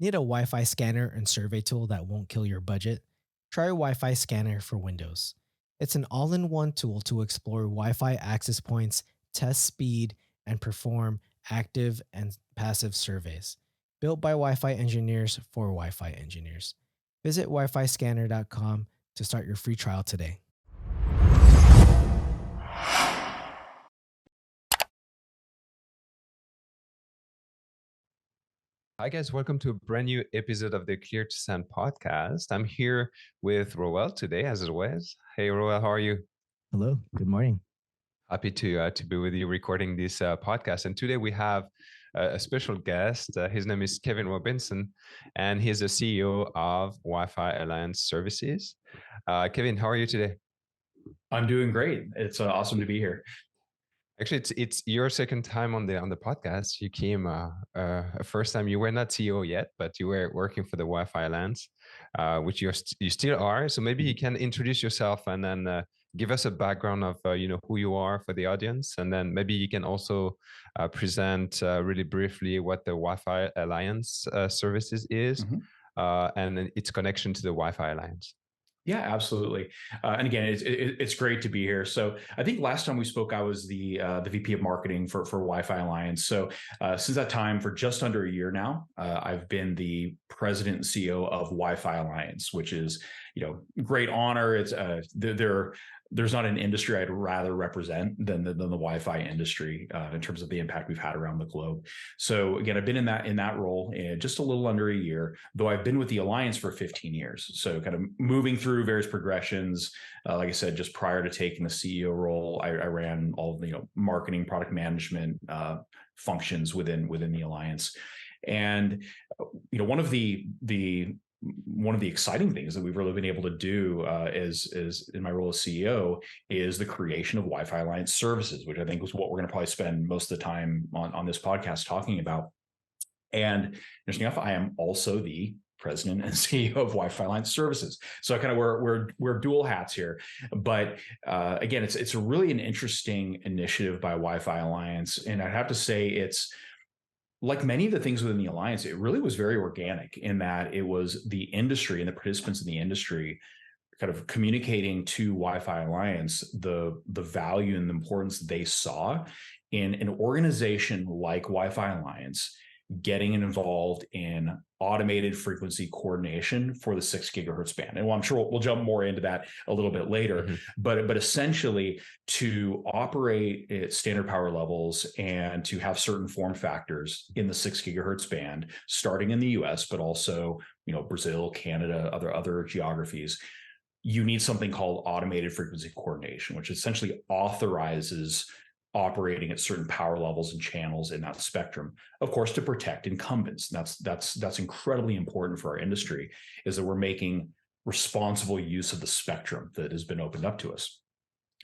Need a Wi Fi scanner and survey tool that won't kill your budget? Try Wi Fi Scanner for Windows. It's an all in one tool to explore Wi Fi access points, test speed, and perform active and passive surveys. Built by Wi Fi engineers for Wi Fi engineers. Visit wifiscanner.com to start your free trial today. Hi, guys. Welcome to a brand new episode of the Clear to Send podcast. I'm here with Roel today, as always. Hey, Roel, how are you? Hello, good morning. Happy to be with you recording this podcast. And today we have a special guest. His name is Kevin Robinson, and he's the CEO of Wi-Fi Alliance Services. Kevin, how are you today? I'm doing great. It's awesome to be here. Actually, it's your second time on the podcast. You came first time. You were not CEO yet, but you were working for the Wi-Fi Alliance, which you still are. So maybe you can introduce yourself and then give us a background of who you are for the audience, and then maybe you can also present really briefly what the Wi-Fi Alliance services is, and then its connection to the Wi-Fi Alliance. Yeah, absolutely. And again, it's great to be here. So I think last time we spoke, I was the VP of marketing for Wi-Fi Alliance. So since that time, for just under a year now, I've been the president and CEO of Wi-Fi Alliance, which is great honor. It's there's not an industry I'd rather represent than the Wi-Fi industry in terms of the impact we've had around the globe. So again, I've been in that role in just a little under a year, though I've been with the Alliance for 15 years. So kind of moving through various progressions. Like I said, just prior to taking the CEO role, I ran all the marketing, product management functions within the Alliance. And one of the exciting things that we've really been able to do is in my role as CEO is the creation of Wi-Fi Alliance services, which I think is what we're going to probably spend most of the time on this podcast talking about. And interesting enough, I am also the president and CEO of Wi-Fi Alliance Services. So I kind of we're dual hats here. But again, it's really an interesting initiative by Wi-Fi Alliance, and I'd have to say it's like many of the things within the alliance. It really was very organic in that it was the industry and the participants in the industry kind of communicating to Wi-Fi Alliance the value and the importance they saw in an organization like Wi-Fi Alliance getting involved in automated frequency coordination for the 6 gigahertz band. And well, I'm sure we'll jump more into that a little bit later, but essentially to operate at standard power levels and to have certain form factors in the 6 gigahertz band, starting in the US, but also, Brazil, Canada, other geographies, you need something called automated frequency coordination, which essentially authorizes operating at certain power levels and channels in that spectrum, of course, to protect incumbents. That's incredibly important for our industry, is that we're making responsible use of the spectrum that has been opened up to us.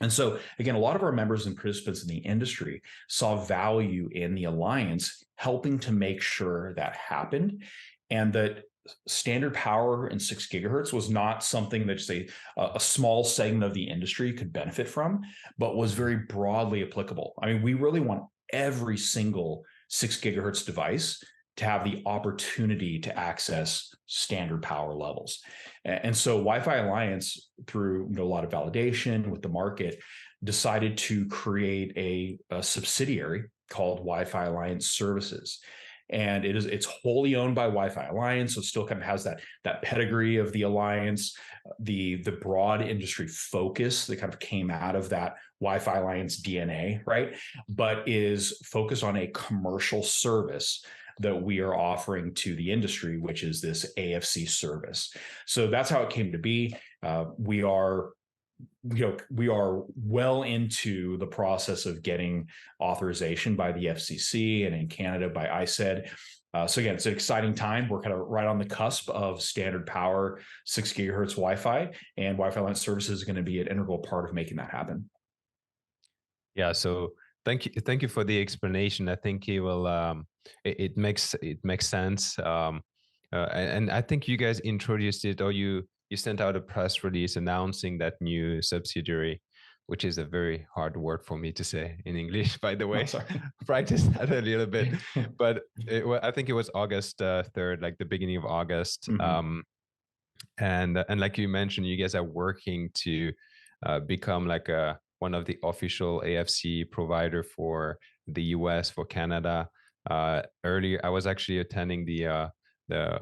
And so, again, a lot of our members and participants in the industry saw value in the alliance helping to make sure that happened, and that standard power and 6 gigahertz was not something that, say, a small segment of the industry could benefit from, but was very broadly applicable. I mean, we really want every single 6 gigahertz device to have the opportunity to access standard power levels. And so Wi-Fi Alliance, through a lot of validation with the market, decided to create a subsidiary called Wi-Fi Alliance Services. And it's wholly owned by Wi-Fi Alliance, so it still kind of has that pedigree of the alliance, the broad industry focus that kind of came out of that Wi-Fi Alliance DNA, right? But is focused on a commercial service that we are offering to the industry, which is this AFC service. So that's how it came to be. We are well into the process of getting authorization by the FCC, and in Canada by ISED. So again, it's an exciting time. We're kind of right on the cusp of standard power 6 gigahertz Wi-Fi, and Wi-Fi Alliance Services is going to be an integral part of making that happen. Yeah. So thank you for the explanation. I think it will it makes sense. And I think you guys introduced it, or you sent out a press release announcing that new subsidiary which is a very hard word for me to say in English, by the way. Oh, sorry. Practice that a little bit, but I think it was August 3rd, like the beginning of August. Mhm. And like you mentioned, you guys are working to become like one of the official AFC provider for the US, for Canada. Earlier, I was actually attending the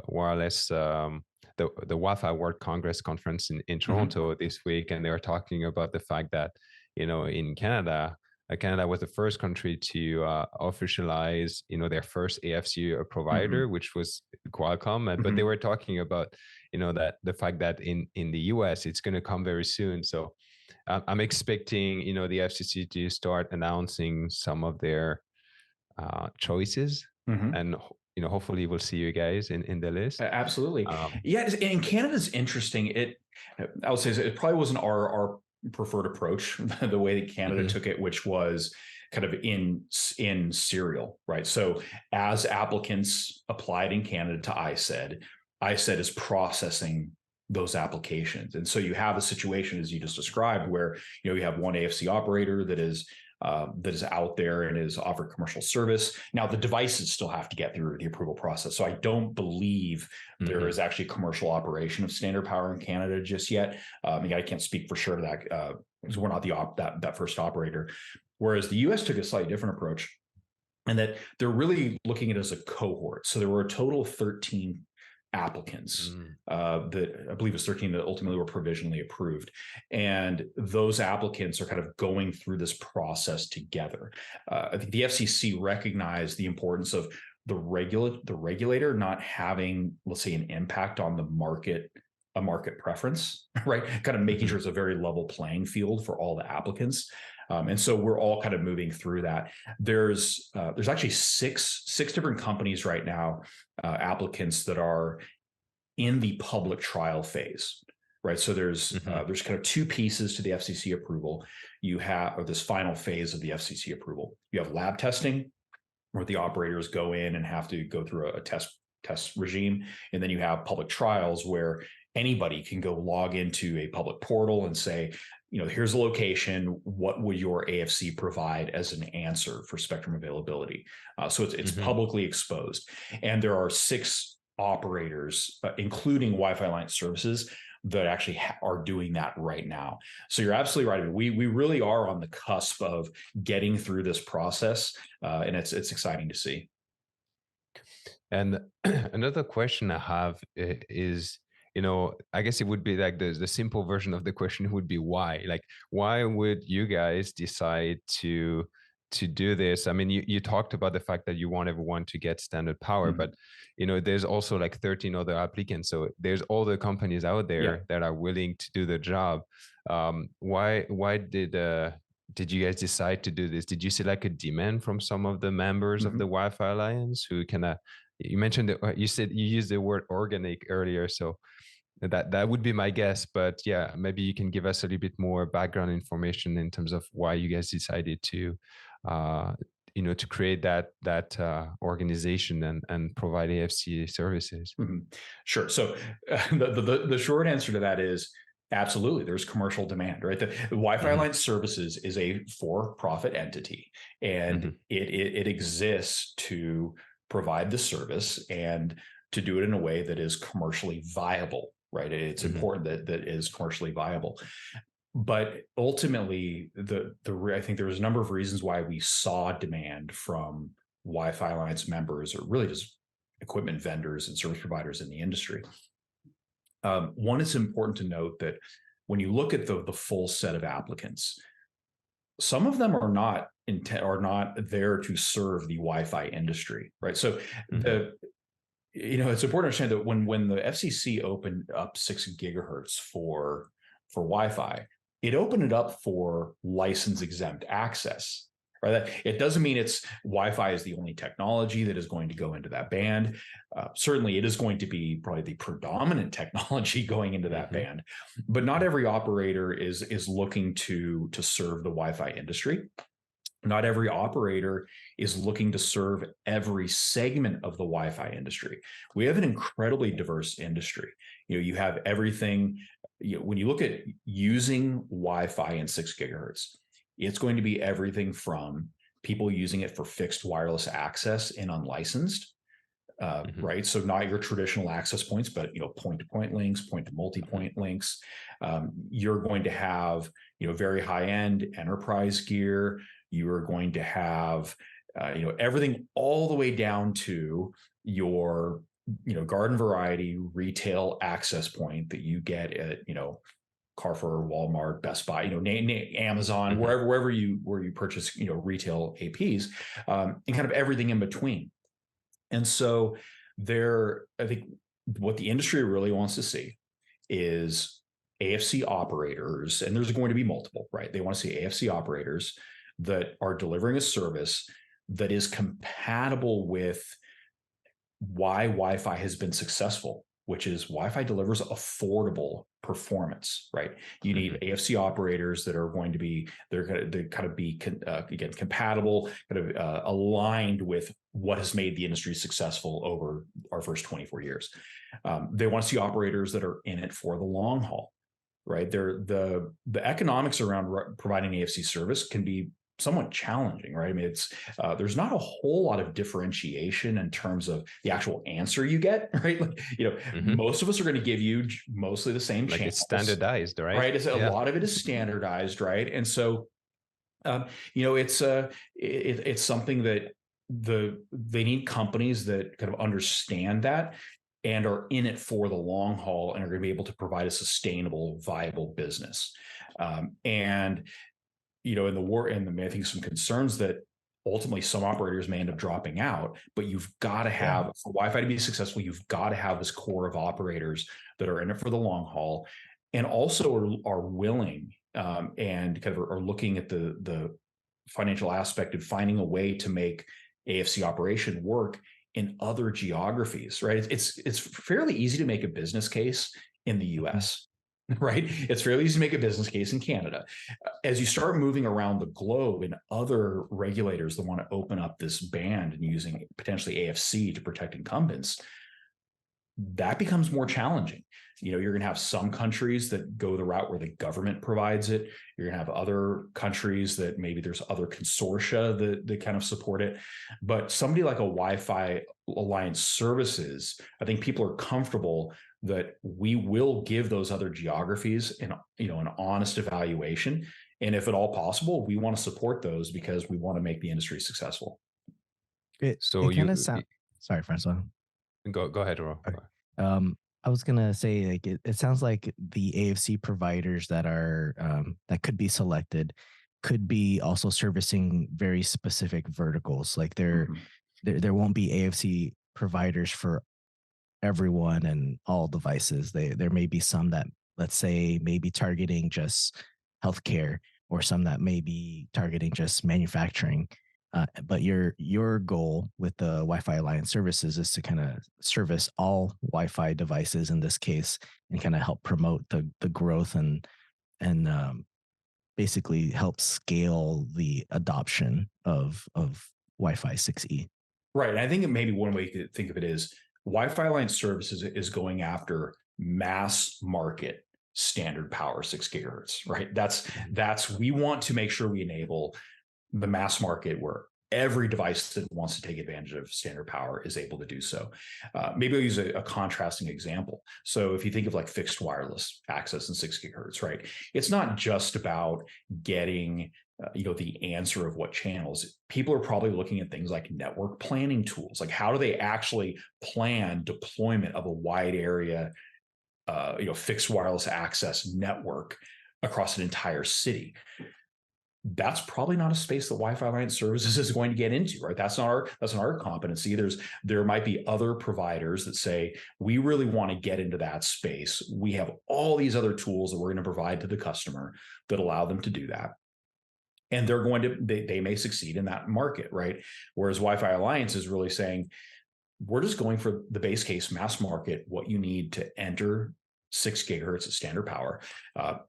wireless the Wi-Fi World Congress conference in Toronto this week, and they were talking about the fact that in Canada. Canada was the first country to officialize, their first AFC provider, which was Qualcomm. But they were talking about, that the fact that in the US it's going to come very soon. So I'm expecting, the FCC to start announcing some of their choices, and hopefully we'll see you guys in the list. Absolutely. Yeah, and Canada's interesting. I would say it probably wasn't our preferred approach, the way that Canada took it, which was kind of in serial, right? So as applicants applied in Canada to ISED is processing those applications. And so you have a situation, as you just described, where you have one AFC operator that is out there and is offered commercial service. Now, the devices still have to get through the approval process. So I don't believe there is actually a commercial operation of Standard Power in Canada just yet. I can't speak for sure to that because we're not that first operator. Whereas the US took a slightly different approach, and that they're really looking at it as a cohort. So there were a total of 13 applicants that I believe was 13 that ultimately were provisionally approved. And those applicants are kind of going through this process together. I think the FCC recognized the importance of the regulator not having, let's say, an impact on the market, a market preference, right? Kind of making sure it's a very level playing field for all the applicants. And so we're all kind of moving through that. There's actually six different companies right now, applicants that are in the public trial phase, right? So there's kind of two pieces to the FCC approval. You have, or this final phase of the FCC approval. You have lab testing, where the operators go in and have to go through a test regime, and then you have public trials where anybody can go log into a public portal and say, here's the location. What would your AFC provide as an answer for spectrum availability? So it's publicly exposed. And there are 6 operators, including Wi-Fi Alliance services, that actually are doing that right now. So you're absolutely right. We really are on the cusp of getting through this process, and it's exciting to see. And another question I have is, I guess it would be like the simple version of the question would be why? Like, why would you guys decide to do this? I mean, you talked about the fact that you want everyone to get standard power, but there's also like 13 other applicants. So there's all the companies out there that are willing to do the job. Why did you guys decide to do this? Did you see like a demand from some of the members of the Wi-Fi Alliance who you mentioned that you said you used the word organic earlier, so that would be my guess. But yeah, maybe you can give us a little bit more background information in terms of why you guys decided to to create that organization and provide AFC services. Sure. So the short answer to that is absolutely. There's commercial demand, right? The Wi-Fi Alliance Services is a for-profit entity, and it exists to provide the service and to do it in a way that is commercially viable, right? It's important that is commercially viable. But ultimately, I think there was a number of reasons why we saw demand from Wi-Fi Alliance members, or really just equipment vendors and service providers in the industry. One, it's important to note that when you look at the full set of applicants, some of them are not there to serve the Wi-Fi industry, right? So it's important to understand that when the FCC opened up 6 gigahertz for Wi-Fi, it opened it up for license exempt access, right? It doesn't mean it's Wi-Fi is the only technology that is going to go into that band. Certainly, it is going to be probably the predominant technology going into that band, but not every operator is looking to serve the Wi-Fi industry. Not every operator is looking to serve every segment of the Wi-Fi industry. We have an incredibly diverse industry. You have everything. When you look at using Wi-Fi in 6 gigahertz, it's going to be everything from people using it for fixed wireless access and unlicensed, right? So not your traditional access points, but point-to-point links, point-to-multi-point links. You're going to have very high-end enterprise gear. You are going to have everything all the way down to your garden variety retail access point that you get at Carrefour, Walmart, Best Buy, Amazon, wherever you purchase retail APs, and kind of everything in between. And so I think what the industry really wants to see is AFC operators, and there's going to be multiple, right? They want to see AFC operators that are delivering a service that is compatible with why Wi-Fi has been successful, which is Wi-Fi delivers affordable performance, right? You need AFC operators that are going to be, they're going to kind of be, again, compatible, kind of aligned with what has made the industry successful over our first 24 years. They want to see operators that are in it for the long haul, right? The economics around providing AFC service can be somewhat challenging, right? I mean, there's not a whole lot of differentiation in terms of the actual answer you get, right? Most of us are going to give you mostly the same channels. It's standardized, right? Right. A lot of it is standardized, right? And so, it's something that they need companies that kind of understand that and are in it for the long haul and are going to be able to provide a sustainable, viable business. I think some concerns that ultimately some operators may end up dropping out, but you've got to have, for Wi-Fi to be successful, you've got to have this core of operators that are in it for the long haul and also are willing and kind of are looking at the financial aspect of finding a way to make AFC operation work in other geographies, right? It's fairly easy to make a business case in the US. Right? It's fairly easy to make a business case in Canada. As you start moving around the globe and other regulators that want to open up this band and using potentially AFC to protect incumbents, that becomes more challenging. You're going to have some countries that go the route where the government provides it. You're going to have other countries that maybe there's other consortia that kind of support it. But somebody like a Wi-Fi Alliance Services, I think people are comfortable that we will give those other geographies an honest evaluation. And if at all possible, we want to support those because we want to make the industry successful. Sorry, Francois. Go ahead, Ro. Okay. I was gonna say, like, it sounds like the AFC providers that are that could be selected could be also servicing very specific verticals. Like there won't be AFC providers for everyone and all devices. There may be some that, let's say, may be targeting just healthcare, or some that may be targeting just manufacturing. But your goal with the Wi-Fi Alliance Services is to kind of service all Wi-Fi devices in this case, and kind of help promote the growth and basically help scale the adoption of Wi-Fi 6E. Right. And I think maybe one way to think of it is Wi-Fi Alliance Services is going after mass market standard power 6 gigahertz, right? We want to make sure we enable the mass market where every device that wants to take advantage of standard power is able to do so. Maybe I'll use a contrasting example. So if you think of like fixed wireless access in 6 gigahertz, right? It's not just about getting the answer of what channels. People are probably looking at things like network planning tools. Like, how do they actually plan deployment of a wide area, fixed wireless access network across an entire city? That's probably not a space that Wi-Fi Alliance Services is going to get into, right? That's not our competency. There might be other providers that say, we really want to get into that space. We have all these other tools that we're going to provide to the customer that allow them to do that. And they may succeed in that market, right? Whereas Wi-Fi Alliance is really saying, we're just going for the base case mass market, what you need to enter 6 gigahertz of standard power,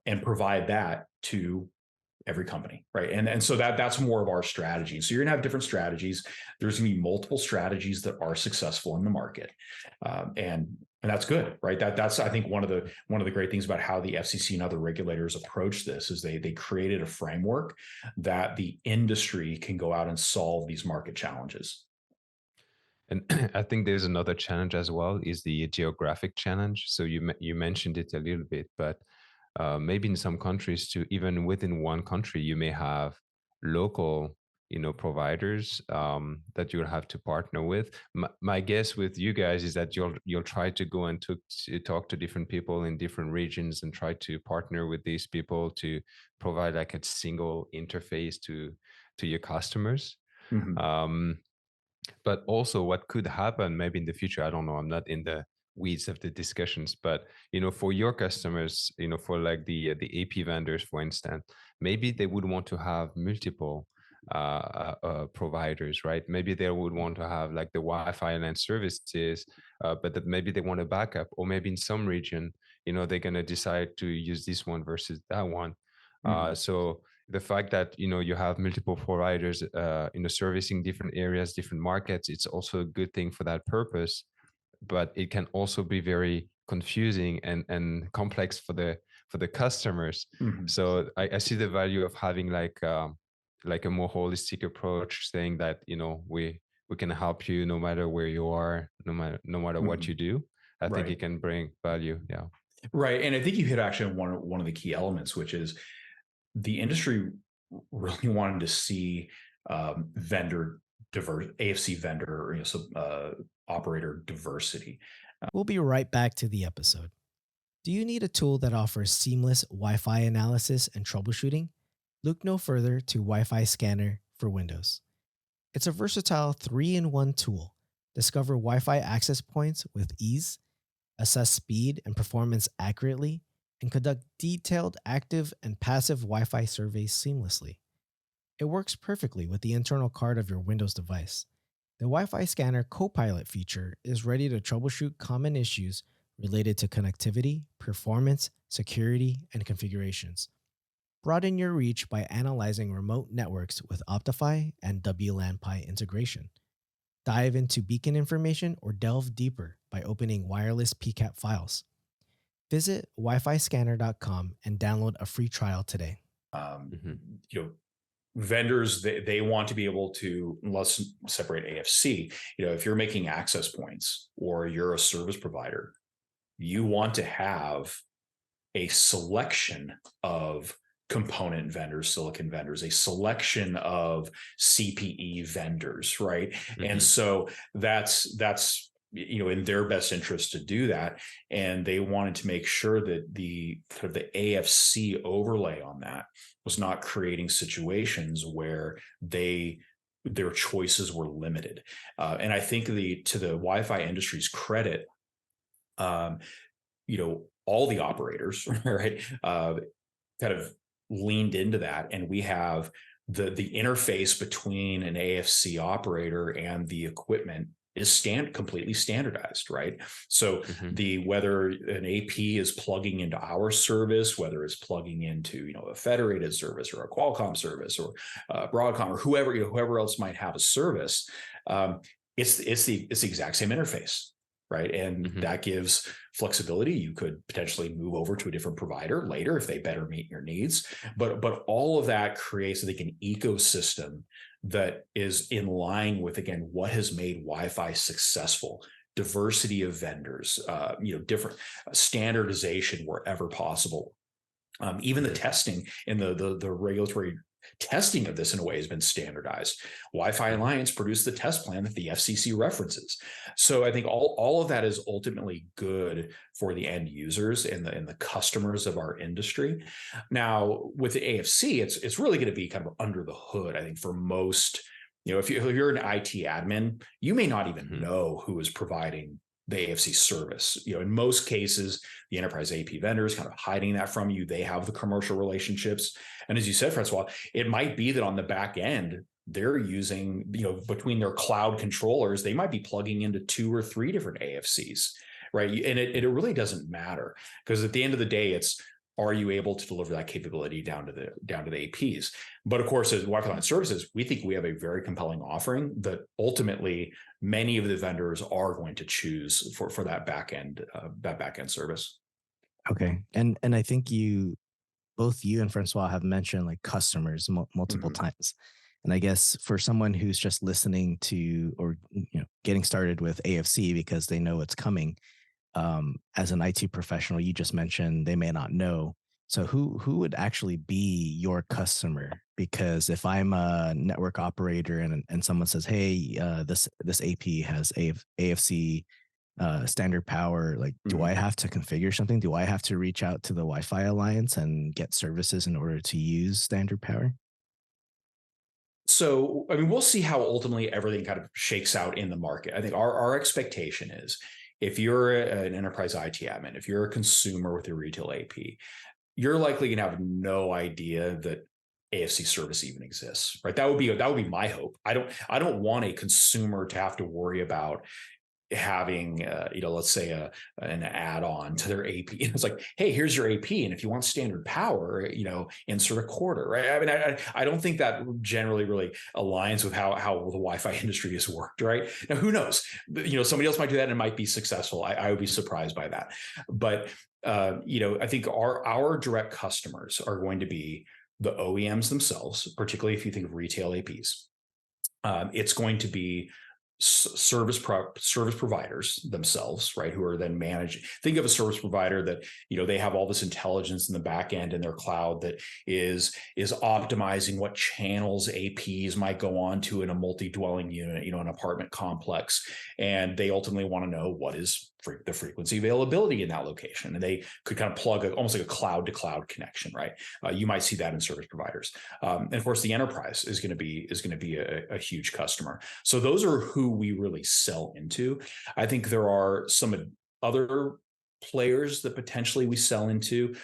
and provide that to every company, right? And so that's more of our strategy. So you're gonna have different strategies. There's gonna be multiple strategies that are successful in the market, and that's good, right? That's I think one of the great things about how the FCC and other regulators approach this is they created a framework that the industry can go out and solve these market challenges. And I think there's another challenge as well, is the geographic challenge. So you mentioned it a little bit, but maybe in some countries too, even within one country, you may have local, providers that you'll have to partner with. My guess with you guys is that you'll try to go and to talk to different people in different regions and try to partner with these people to provide like a single interface to your customers. Mhm. But also what could happen maybe in the future, I don't know, I'm not in the weeds of the discussions, but for your customers, for like the AP vendors, for instance, maybe they would want to have multiple providers, right? Maybe they would want to have like the Wi-Fi LAN services, but that maybe they want a backup, or maybe in some region, they're going to decide to use this one versus that one. So the fact that you have multiple providers servicing different areas, different markets, it's also a good thing for that purpose, but it can also be very confusing and complex for the customers. Mhm. So I see the value of having like a more holistic approach, saying that we can help you no matter where you are, no matter what Mhm. you do. I think Right. it can bring value. Yeah. Right. And I think you hit actually one of the key elements, which is the industry really wanted to see vendor diverse AFC vendor or operator diversity. We'll be right back to the episode. Do you need a tool that offers seamless Wi Fi analysis and troubleshooting? Look no further to Wi Fi Scanner for Windows. It's a versatile 3-in-1 tool. Discover Wi Fi access points with ease, assess speed and performance accurately, and conduct detailed active and passive Wi Fi surveys seamlessly. It works perfectly with the internal card of your Windows device. The Wi Fi Scanner Copilot feature is ready to troubleshoot common issues related to connectivity, performance, security, and configurations. Broaden your reach by analyzing remote networks with Optify and WLAN Pi integration. Dive into beacon information or delve deeper by opening wireless PCAP files. Visit wifiscanner.com and download a free trial today. Mhm. You know, vendors they want to be able to, let's separate AFC. If you're making access points or you're a service provider, you want to have a selection of component vendors, silicon vendors, a selection of CPE vendors, right? And Mhm. so that's in their best interest to do that, and they wanted to make sure that the kind of the AFC overlay on that was not creating situations where their choices were limited. And I think to the Wi-Fi industry's credit, um, all the operators, right, kind of leaned into that, and we have the interface between an AFC operator and the equipment is completely standardized, right? So Mhm. whether an AP is plugging into our service, whether it's plugging into a federated service or a Qualcomm service or Broadcom or whoever else might have a service, it's the exact same interface, right? And Mhm. that gives flexibility. You could potentially move over to a different provider later if they better meet your needs. But all of that creates, I think, an ecosystem that is in line with, again, what has made Wi-Fi successful. Diversity of vendors, different standardization wherever possible. Even the Mhm. testing and the regulatory testing of this in a way has been standardized. Wi-Fi Mhm. Alliance produced the test plan that the FCC references. So I think all of that is ultimately good for the end users and the customers of our industry. Now with the AFC, it's really going to be kind of under the hood, I think, for most. If you're an IT admin, you may not even Mhm. know who is providing the AFC service. In most cases, the enterprise AP vendors kind of hiding that from you. They have the commercial relationships. And as you said, Francois, it might be that on the back end, they're using, between their cloud controllers, they might be plugging into 2 or 3 different AFCs, right? And it really doesn't matter, because at the end of the day, it's are you able to deliver that capability down to the APs? But of course, as Wi-Fi line services, we think we have a very compelling offering that ultimately many of the vendors are going to choose for that backend service. Okay, and I think both you and Francois have mentioned like customers multiple times. And I guess for someone who's just listening to or getting started with AFC because they know it's coming, as an IT professional, you just mentioned they may not know. So who would actually be your customer? Because if I'm a network operator and someone says, "Hey, this AP has AFC standard power," like, do I have to configure something? Do I have to reach out to the Wi-Fi Alliance and get services in order to use standard power? So, I mean, we'll see how ultimately everything kind of shakes out in the market. I think our expectation is if you're an enterprise IT admin, if you're a consumer with a retail AP, you're likely going to have no idea that AFC service even exists, right? That would be my hope. I don't want a consumer to have to worry about having let's say an add-on to their AP. It's like, hey, here's your AP, and if you want standard power, insert a quarter, right? I mean, I don't think that generally really aligns with how the Wi-Fi industry has worked, right? Now, who knows? Somebody else might do that and it might be successful. I would be surprised by that. But I think our direct customers are going to be the OEMs themselves, particularly if you think of retail APs. It's going to be service providers themselves, right? Who are then managing. Think of a service provider that they have all this intelligence in the back end in their cloud that is optimizing what channels APs might go on to in a multi-dwelling unit, an apartment complex, and they ultimately want to know what is the frequency availability in that location, and they could kind of plug almost like a cloud to cloud connection, right? You might see that in service providers, and of course, the enterprise is going to be a huge customer. So those are who we really sell into. I think there are some other players that potentially we sell into.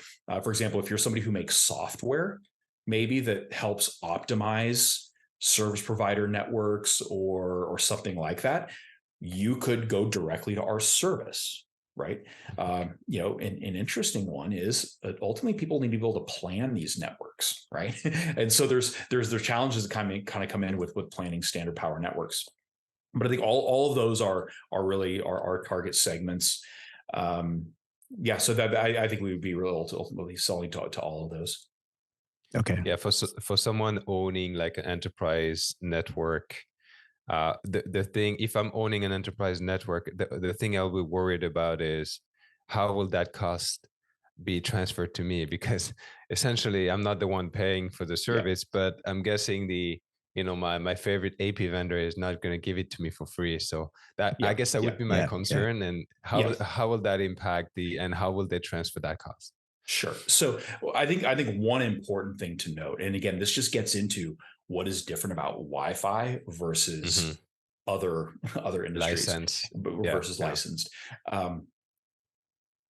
For example, if you're somebody who makes software, maybe that helps optimize service provider networks or something like that, you could go directly to our service, right? An interesting one is ultimately people need to be able to plan these networks, right? And so there's challenges that kind of come in with planning standard power networks. But I think all of those are really our target segments. So that I think we would be really ultimately selling to all of those. Okay. Yeah, for someone owning like an enterprise network, the thing, if I'm owning an enterprise network, the thing I'll be worried about is how will that cost be transferred to me? Because essentially I'm not the one paying for the service, but I'm guessing my favorite AP vendor is not going to give it to me for free. So I guess that would be my concern. And how will that impact and how will they transfer that cost? Sure. So I think one important thing to note, and again, this just gets into what is different about Wi-Fi versus other industries versus licensed.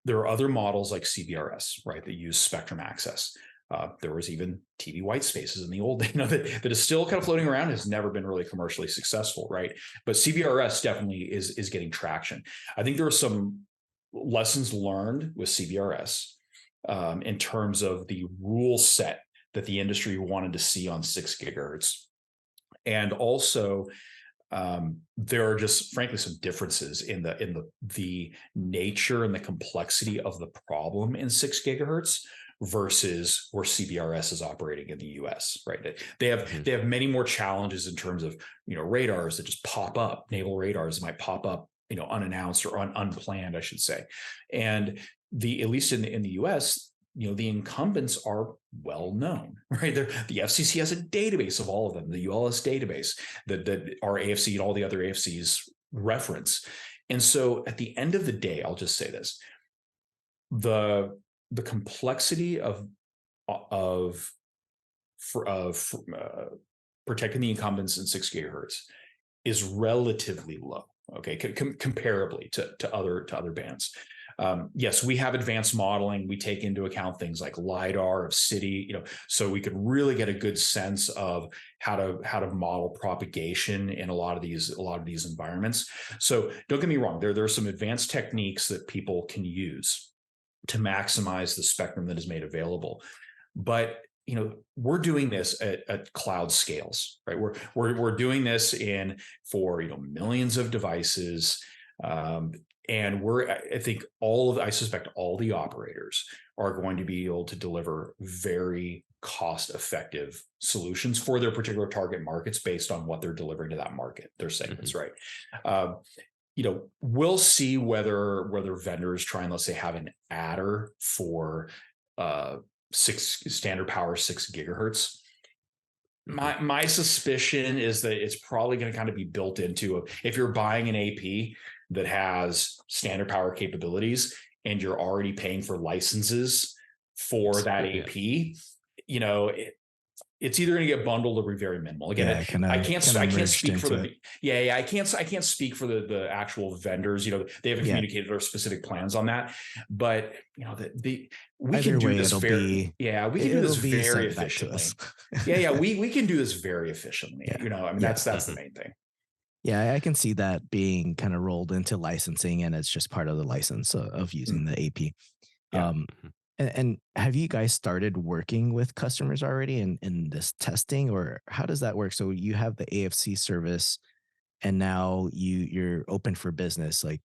There are other models like CBRS, right, that use spectrum access. There was even TV white spaces in the old days that is still kind of floating around, has never been really commercially successful, right? But CBRS definitely is getting traction. I think there are some lessons learned with CBRS in terms of the rule set that the industry wanted to see on 6 gigahertz. And also, there are just frankly some differences in the nature and the complexity of the problem in 6 gigahertz versus where CBRS is operating in the US, right? They have many more challenges in terms of radars that just pop up. Naval radars might pop up unannounced or unplanned, I should say. And at least in the US, the incumbents are well known, right? The FCC has a database of all of them, the ULS database that our AFC and all the other AFCs reference. And so at the end of the day, I'll just say this: the complexity of protecting the incumbents in 6 gigahertz is relatively low, okay, comparably to other bands. Yes, we have advanced modeling. We take into account things like LiDAR of city, so we could really get a good sense of how to model propagation in a lot of these environments. So don't get me wrong, there are some advanced techniques that people can use. to maximize the spectrum that is made available. But we're doing this at cloud scales, right? We're doing this for millions of devices, and I suspect all the operators are going to be able to deliver very cost-effective solutions for their particular target markets based on what they're delivering to that market, their segments, right? We'll see whether vendors try and, let's say, have an adder for standard power 6 gigahertz. My suspicion is that it's probably going to kind of be built into, if you're buying an AP that has standard power capabilities and you're already paying for licenses for that AP, it's either going to get bundled or be very minimal. Again, I can't speak for the I can't speak for the actual vendors. They haven't communicated their specific plans on that, but we can do this very efficiently. We can do this very efficiently. That's the main thing. Yeah, I can see that being kind of rolled into licensing, and it's just part of the license of using the AP. Yeah. And have you guys started working with customers already in this testing, or how does that work? So you have the AFC service, and now you're open for business. Like,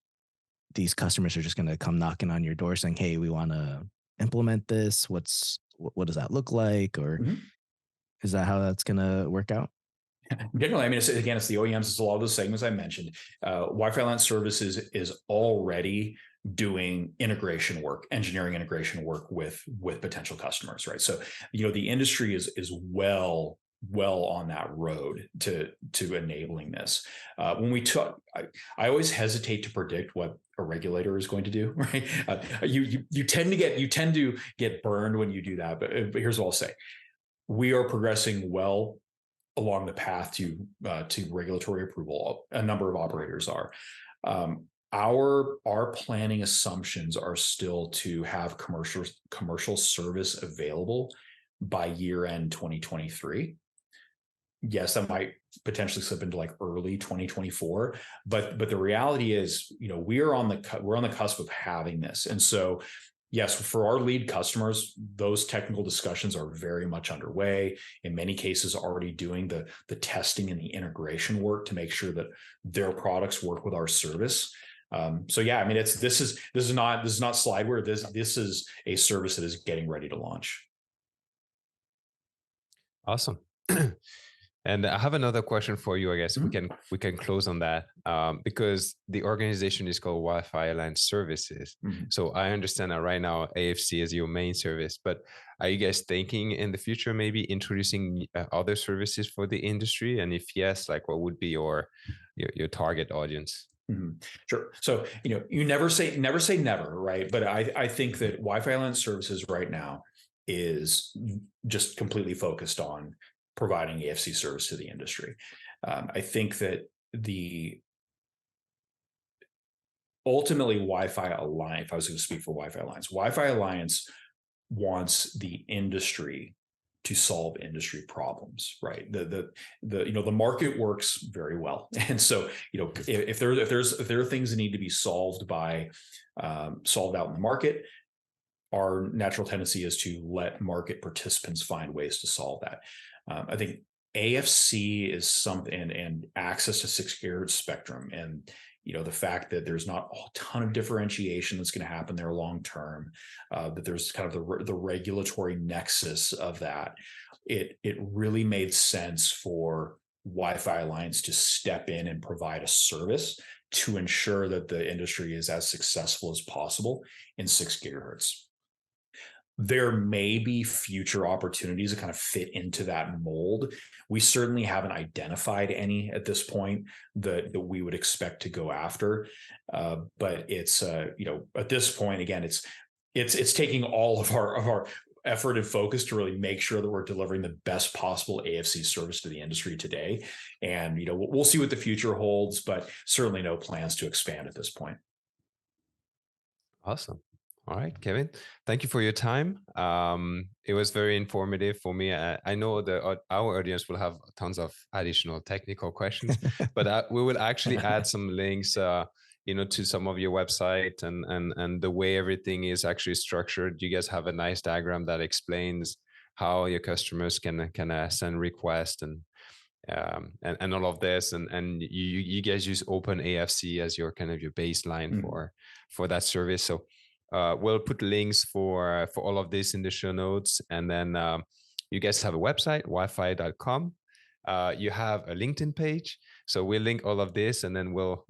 these customers are just going to come knocking on your door saying, "Hey, we want to implement this. What does that look like?" Or is that how that's going to work out? Generally, it's the OEMs. It's a lot of those segments I mentioned. Wi-Fi LAN services is already doing integration work, engineering integration work with potential customers, right? So, the industry is well on that road to enabling this. When we talk, I always hesitate to predict what a regulator is going to do, right? You tend to get burned when you do that. But here's what I'll say: we are progressing well along the path to regulatory approval. A number of operators are. Our planning assumptions are still to have commercial service available by year end 2023. Yes, that might potentially slip into like early 2024, but the reality is, we're on the cusp of having this, and so yes, for our lead customers, those technical discussions are very much underway. In many cases, already doing the testing and the integration work to make sure that their products work with our service. So yeah, this is not slideware. This is a service that is getting ready to launch. Awesome. And I have another question for you. I guess we can close on that, because the organization is called Wi-Fi Alliance Services. So I understand that right now AFC is your main service, but are you guys thinking in the future maybe introducing other services for the industry? And if yes, like, what would be your target audience? Sure. So, you never say never, right? But I think that Wi-Fi Alliance Services right now is just completely focused on providing AFC service to the industry. I think that ultimately Wi-Fi Alliance, if I was going to speak for Wi-Fi Alliance wants the industry to solve industry problems, right? The market works very well, and so if there are things that need to be solved out in the market, our natural tendency is to let market participants find ways to solve that. I think AFC is something, and access to 6 gigahertz spectrum, and the fact that there's not a ton of differentiation that's going to happen there long term, that there's kind of the regulatory nexus of that. It really made sense for Wi-Fi Alliance to step in and provide a service to ensure that the industry is as successful as possible in 6 gigahertz. There may be future opportunities that kind of fit into that mold. We certainly haven't identified any at this point that we would expect to go after. But it's at this point, again, it's taking all of our effort and focus to really make sure that we're delivering the best possible AFC service to the industry today. And we'll see what the future holds, but certainly no plans to expand at this point. Awesome. All right, Kevin, thank you for your time. It was very informative for me. I know our audience will have tons of additional technical questions, but we will actually add some links to some of your website and the way everything is actually structured. You guys have a nice diagram that explains how your customers can send requests and all of this, and you guys use Open AFC as your kind of your baseline for that service. So we'll put links for all of this in the show notes, and then you guys have a website, wifi.com. You have a LinkedIn page, so we'll link all of this, and then we'll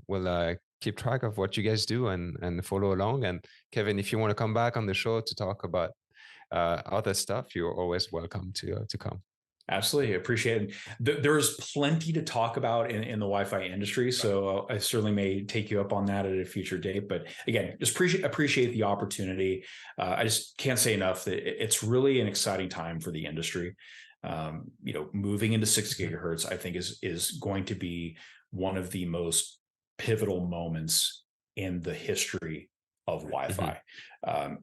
keep track of what you guys do and follow along. And Kevin, if you want to come back on the show to talk about other stuff, you're always welcome to come. Absolutely. Appreciate it. There's plenty to talk about in the Wi-Fi industry. So I certainly may take you up on that at a future date. But again, just appreciate the opportunity. I just can't say enough that it's really an exciting time for the industry. Moving into 6 gigahertz, I think is going to be one of the most pivotal moments in the history of Wi-Fi.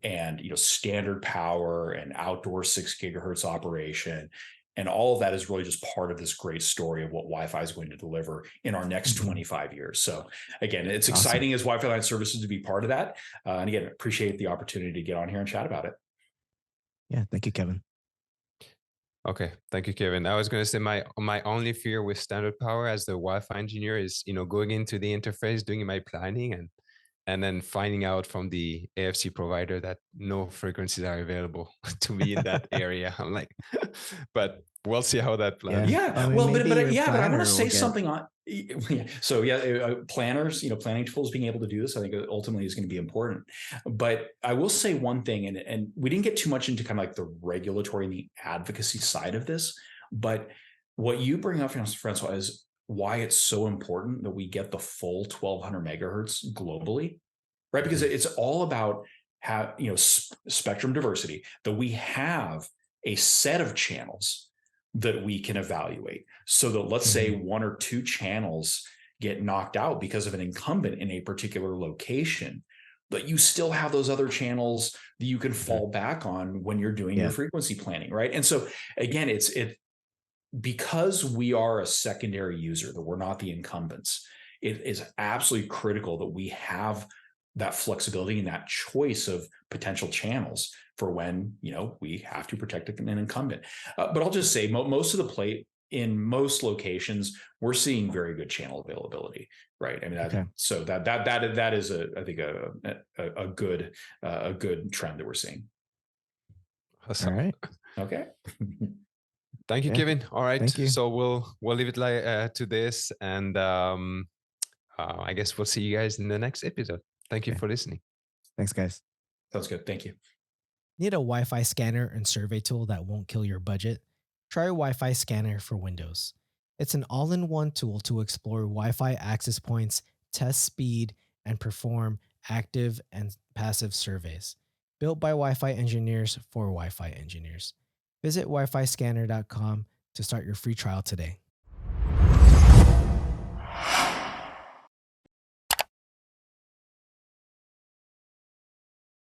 And standard power and outdoor 6 gigahertz operation. And all of that is really just part of this great story of what Wi-Fi is going to deliver in our next 25 years. So again, it's exciting as Wi-Fi line services to be part of that. And again, appreciate the opportunity to get on here and chat about it. Yeah. Thank you, Kevin. Okay. Thank you, Kevin. I was going to say my only fear with standard power as the Wi-Fi engineer is, going into the interface, doing my planning and then finding out from the AFC provider that no frequencies are available to be in that area. I'm like, but we'll see how that plans. Yeah. I mean, but I want to say something on. So planners, planning tools being able to do this, I think ultimately is going to be important. But I will say one thing, and we didn't get too much into kind of like the regulatory and the advocacy side of this, but what you bring up, Francois, is why it's so important that we get the full 1200 megahertz globally, right? Because it's all about spectrum diversity, that we have a set of channels that we can evaluate, so that let's say 1 or 2 channels get knocked out because of an incumbent in a particular location, but you still have those other channels that you can fall back on when you're doing your frequency planning, right? And so again, it's because we are a secondary user, that we're not the incumbents, it is absolutely critical that we have that flexibility and that choice of potential channels for when, we have to protect an incumbent. But I'll just say most of the play in most locations, we're seeing very good channel availability, right? I mean, so that is I think a good trend that we're seing. Awesome. All right. Okay. Thank you, Kevin. All right. Thank you. So we'll leave it to this, and I guess we'll see you guys in the next episode. Thank you for listening. Thanks, guys. Sounds good. Thank you. Need a Wi-Fi scanner and survey tool that won't kill your budget? Try Wi-Fi Scanner for Windows. It's an all-in-one tool to explore Wi-Fi access points, test speed, and perform active and passive surveys. Built by Wi-Fi engineers for Wi-Fi engineers. Visit wifiscanner.com to start your free trial today.